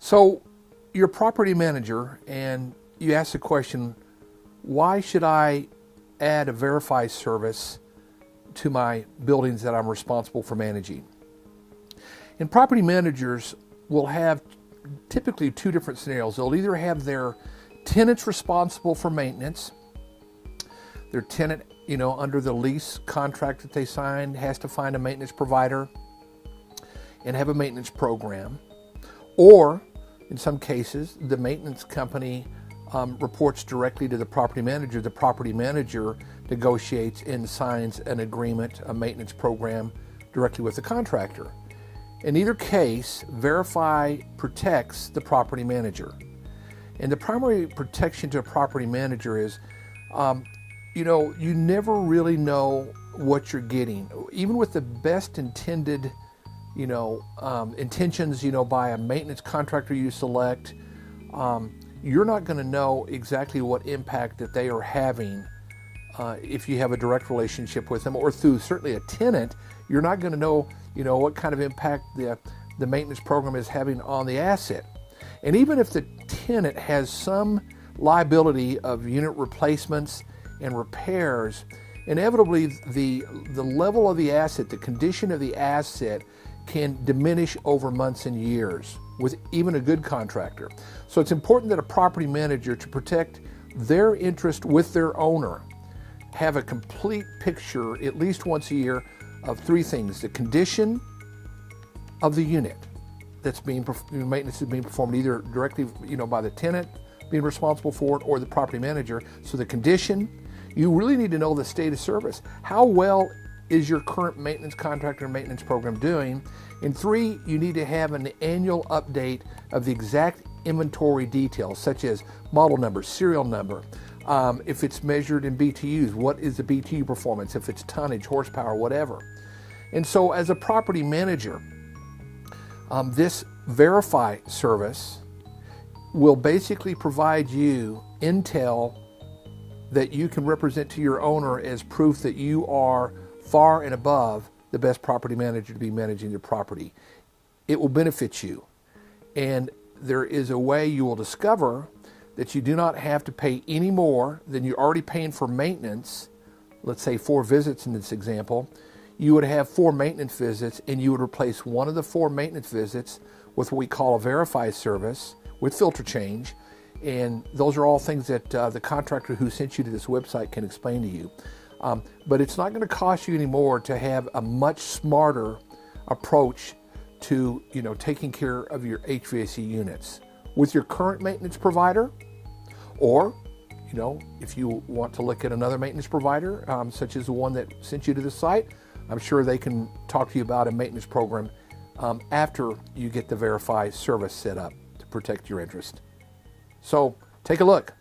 So you're a property manager and you ask the question, why should I add a verify service to my buildings that I'm responsible for managing? And property managers will have typically two different scenarios. They'll either have their tenants responsible for maintenance. Their tenant, under the lease contract that they signed has to find a maintenance provider and have a maintenance program. Or in some cases, the maintenance company reports directly to the property manager. The property manager negotiates and signs an agreement, a maintenance program, directly with the contractor. In either case, Verify protects the property manager. And the primary protection to a property manager is, you never really know what you're getting. Even with the best intended, intentions, by a maintenance contractor you select, you're not going to know exactly what impact that they are having if you have a direct relationship with them, or through certainly a tenant. You're not going to know, what kind of impact the maintenance program is having on the asset. And even if the tenant has some liability of unit replacements and repairs, inevitably the level of the asset, the condition of the asset can diminish over months and years with even a good contractor. So it's important that a property manager, to protect their interest with their owner, have a complete picture at least once a year of three things: the condition of the unit that's maintenance is being performed either directly by the tenant being responsible for it or the property manager. So the condition, you really need to know the state of service. How well is your current maintenance contractor and maintenance program doing? And three, you need to have an annual update of the exact inventory details, such as model number, serial number. If it's measured in BTUs, what is the BTU performance? If it's tonnage, horsepower, whatever. And so as a property manager, this Verify service will basically provide you intel that you can represent to your owner as proof that you are far and above the best property manager to be managing your property. It will benefit you. And there is a way you will discover that you do not have to pay any more than you're already paying for maintenance. Let's say 4 visits in this example. You would have 4 maintenance visits, and you would replace one of the 4 maintenance visits with what we call a Verify service with filter change. And those are all things that the contractor who sent you to this website can explain to you. But it's not going to cost you any more to have a much smarter approach to taking care of your HVAC units with your current maintenance provider, or if you want to look at another maintenance provider, such as the one that sent you to the site, I'm sure they can talk to you about a maintenance program after you get the Verify service set up to protect your interest. So take a look.